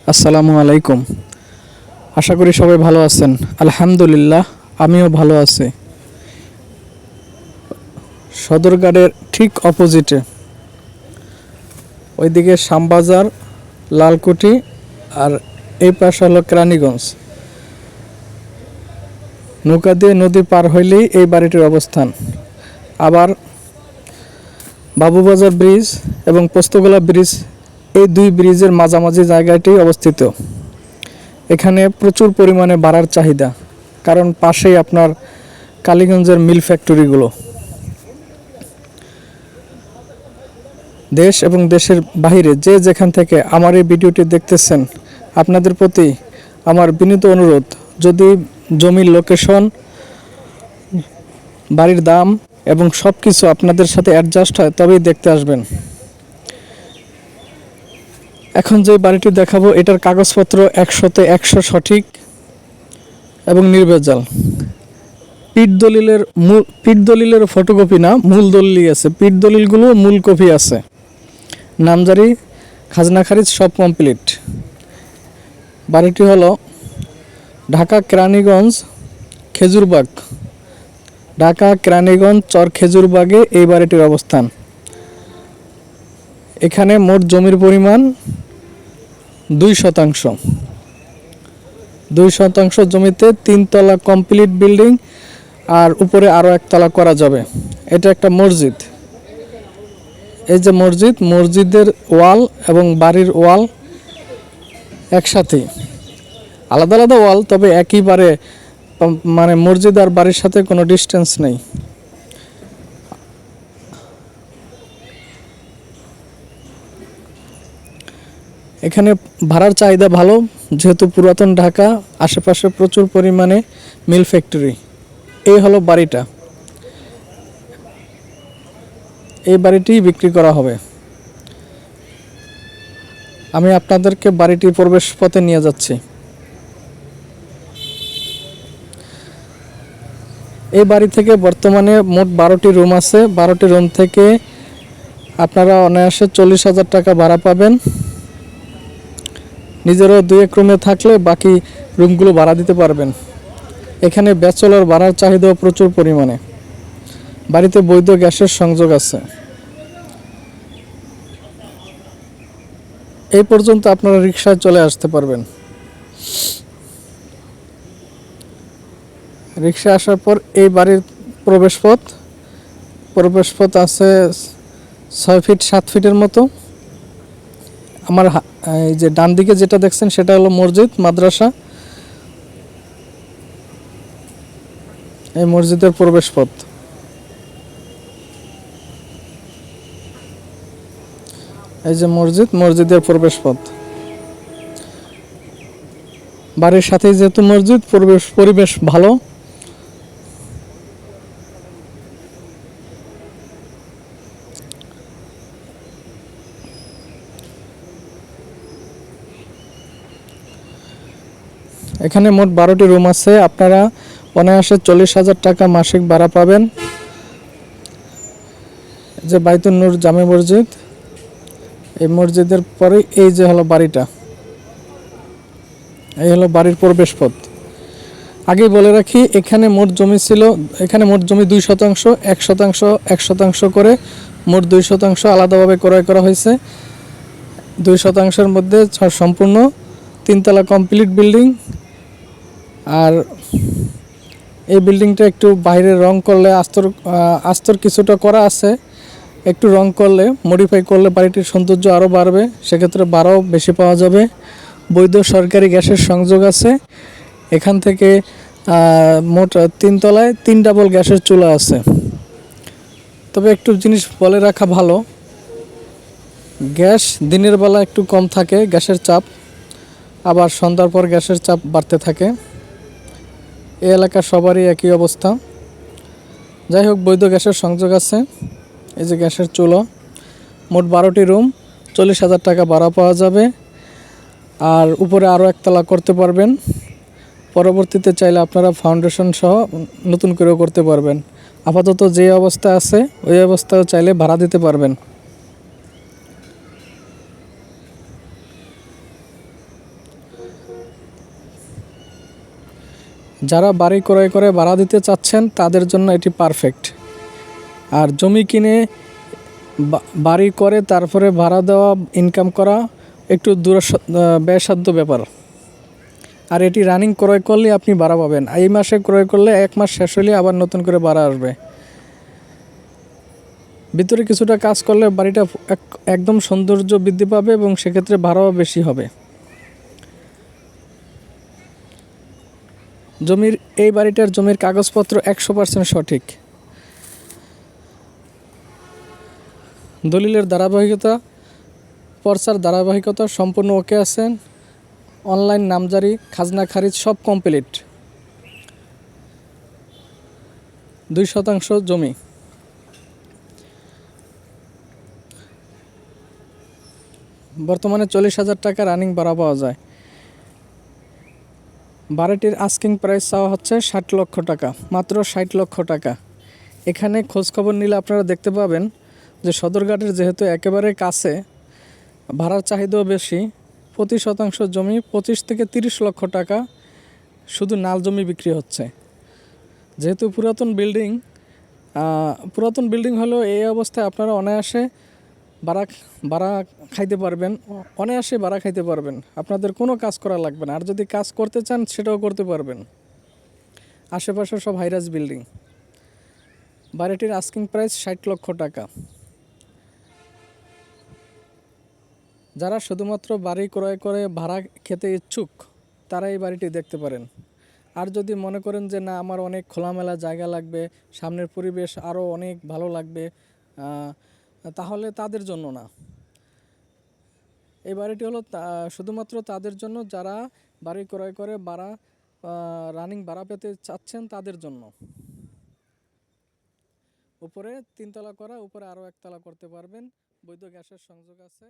আসসালামু আলাইকুম। আশা করি সবাই ভালো আছেন। আলহামদুলিল্লাহ, আমিও ভালো আছি। সদরঘাটের ঠিক অপোজিটে, ওইদিকে শ্যামবাজার, লালকুঠি, আর এই পাশে হলো কেরানীগঞ্জ। নৌকা দিয়ে নদী পার হইলেই এই বাড়িটির অবস্থান। আবার বাবুবাজার ব্রিজ এবং পোস্তগোলা ব্রিজ, এই দুই ব্রিজের মাঝামাঝি জায়গাটি অবস্থিত। এখানে প্রচুর পরিমাণে ভাড়ার চাহিদা, কারণ পাশেই আপনার কালীগঞ্জের মিল ফ্যাক্টরিগুলো। দেশ এবং দেশের বাহিরে যে যেখান থেকে আমার এই ভিডিওটি দেখতেছেন, আপনাদের প্রতি আমার বিনীত অনুরোধ, যদি জমির লোকেশন, বাড়ির দাম এবং সব কিছু আপনাদের সাথে অ্যাডজাস্ট হয় তবেই দেখতে আসবেন। এখন যে বাড়িটি দেখাবো, এটার কাগজপত্র 100-তে 100 সঠিক এবং নির্ভেজাল। পিঠ দলিলের ফটোকপি না, মূল দলিলই আছে। পিঠ দলিলগুলো মূল কপি আছে। নামজারি, খাজনা খারিজ সব কমপ্লিট। বাড়িটি হলো ঢাকা কেরানীগঞ্জ খেজুরবাগ। ঢাকা কেরানীগঞ্জ চর খেজুরবাগে এই বাড়িটির অবস্থান। এখানে মোট জমির পরিমাণ 2%। 2% জমিতে 3 তলা কমপ্লিট বিল্ডিং, আর উপরে আরও 1 তলা করা যাবে। এটা একটা মসজিদ। এই যে মসজিদ, মসজিদের ওয়াল এবং বাড়ির ওয়াল একসাথে, আলাদা আলাদা ওয়াল, তবে একইবারে, মানে মসজিদ আর বাড়ির সাথে কোনো ডিস্টেন্স নেই। এখানে ভাড়ার চাহিদা ভালো, যেহেতু পুরাতন ঢাকা, আশেপাশে প্রচুর পরিমাণে মিল ফ্যাক্টরি। এই হলো বাড়িটা। এই বাড়িটি বিক্রি করা হবে। আমি আপনাদেরকে বাড়িটির প্রবেশ পথে নিয়ে যাচ্ছি। এই বাড়ি থেকে বর্তমানে মোট 12টি রুম আছে। 12টি রুম থেকে আপনারা অনায়াসে 40,000 টাকা ভাড়া পাবেন। নিজেরও 2-1 রুমে থাকলে বাকি রুমগুলো ভাড়া দিতে পারবেন। এখানে ব্যাচেলর ভাড়ার চাহিদাও প্রচুর পরিমাণে। বাড়িতে বৈধ গ্যাসের সংযোগ আছে। এই পর্যন্ত আপনারা রিকশায় চলে আসতে পারবেন। রিকশা আসার পর এই বাড়ির প্রবেশপথ আছে 6 ফিট 7 ফিটের মতো। আমার এই যে ডান দিকে যেটা দেখছেন সেটা হলো মসজিদ, মাদ্রাসা। এই মসজিদের প্রবেশপথ। এই যে মসজিদ, মসজিদের প্রবেশপথ। বাড়ির সাথেই যেহেতু মসজিদ, পরিবেশ ভালো। এখানে মোট 12টি রুম আছে। আপনারা অনায়াসে 40,000 টাকা মাসিক ভাড়া পাবেন। যে বাইতুন নূর জামে মসজিদ, এই মসজিদের পরে এই যে হলো বাড়িটা। এই হলো বাড়ির প্রবেশপথ। আগে বলে রাখি, এখানে মোট জমি ছিল, এখানে মোট জমি 2%, 1%, 1% করে মোট 2% আলাদাভাবে ক্রয় করা হয়েছে। 2%-এর মধ্যে সম্পূর্ণ 3 তলা কমপ্লিট বিল্ডিং। আর এই বিল্ডিংটা একটু বাইরে রং করলে, আস্তর কিছুটা করা আছে, একটু রং করলে, মডিফাই করলে বাড়িটির সৌন্দর্য আরও বাড়বে। সেক্ষেত্রে ভাড়াও বেশি পাওয়া যাবে। বৈধ সরকারি গ্যাসের সংযোগ আছে। এখান থেকে মোট 3 তলায় 3 ডাবল গ্যাসের চুলা আছে। তবে একটু জিনিস বলে রাখা ভালো, গ্যাস দিনের বেলা একটু কম থাকে গ্যাসের চাপ, আবার সন্ধ্যার পর গ্যাসের চাপ বাড়তে থাকে। এই এলাকার সবারই একই অবস্থা। যাই হোক, বৈধ গ্যাসের সংযোগ আছে। এই যে গ্যাসের চুলো। মোট 12টি রুম, 40,000 টাকা ভাড়া পাওয়া যাবে। আর উপরে আরও 1 তলা করতে পারবেন। পরবর্তীতে চাইলে আপনারা ফাউন্ডেশন সহ নতুন করেও করতে পারবেন। আপাতত যে অবস্থা আছে ওই অবস্থাও চাইলে ভাড়া দিতে পারবেন। যারা বাড়ি ক্রয় করে ভাড়া দিতে চাচ্ছেন তাদের জন্য এটি পারফেক্ট। আর জমি কিনে বাড়ি করে তারপরে ভাড়া দেওয়া, ইনকাম করা একটু ব্যয়সাধ্য ব্যাপার। আর এটি রানিং ক্রয় করলে আপনি ভাড়া পাবেন। এই মাসে ক্রয় করলে 1 মাস শেষ হলে আবার নতুন করে ভাড়া আসবে। ভিতরে কিছুটা কাজ করলে বাড়িটা একদম সৌন্দর্য বৃদ্ধি পাবে এবং সেক্ষেত্রে ভাড়াও বেশি হবে। এই বাড়িটার জমির কাগজপত্র 100% সঠিক। দলিলের ধারাবাহিকতা, পর্চার ধারাবাহিকতা সম্পূর্ণ ওকে আছেন। অনলাইন নামজারি, খাজনা খারিজ সব কমপ্লিট। 2% জমি। বর্তমানে 40,000 টাকা রানিং ভাড়া পাওয়া যায়। বাড়িটির আস্কিং প্রাইস চাওয়া হচ্ছে 60 লক্ষ টাকা, মাত্র 60 লক্ষ টাকা। এখানে খোঁজখবর নিলে আপনারা দেখতে পাবেন যে সদরঘাটের যেহেতু একেবারে কাছে, ভাড়ার চাহিদাও বেশি। প্রতি শতাংশ জমি 25 থেকে 30 লক্ষ টাকা শুধু নাল জমি বিক্রি হচ্ছে। যেহেতু পুরাতন বিল্ডিং হলেও এই অবস্থায় আপনারা অনায়াসে ভাড়া খাইতে পারবেন, আপনাদের কোনো কাজ করা লাগবে না। আর যদি কাজ করতে চান সেটাও করতে পারবেন। আশেপাশে সব হাইরাজ বিল্ডিং। বাড়িটির আস্কিং প্রাইস 60 লক্ষ টাকা। যারা শুধুমাত্র বাড়ি ক্রয় করে ভাড়া খেতে ইচ্ছুক তারা এই বাড়িটি দেখতে পারেন। আর যদি মনে করেন যে না, আমার অনেক খোলামেলা জায়গা লাগবে, সামনের পরিবেশ আরও অনেক ভালো লাগবে, তাহলে তাদের জন্য না। এই বাড়িটি হলো শুধুমাত্র তাদের জন্য যারা বাড়ি ক্রয় করে রানিং ভাড়া পেতে চাচ্ছেন তাদের জন্য। উপরে 3 তলা করা, উপরে আরও 1 তলা করতে পারবেন। বৈধ গ্যাসের সংযোগ আছে।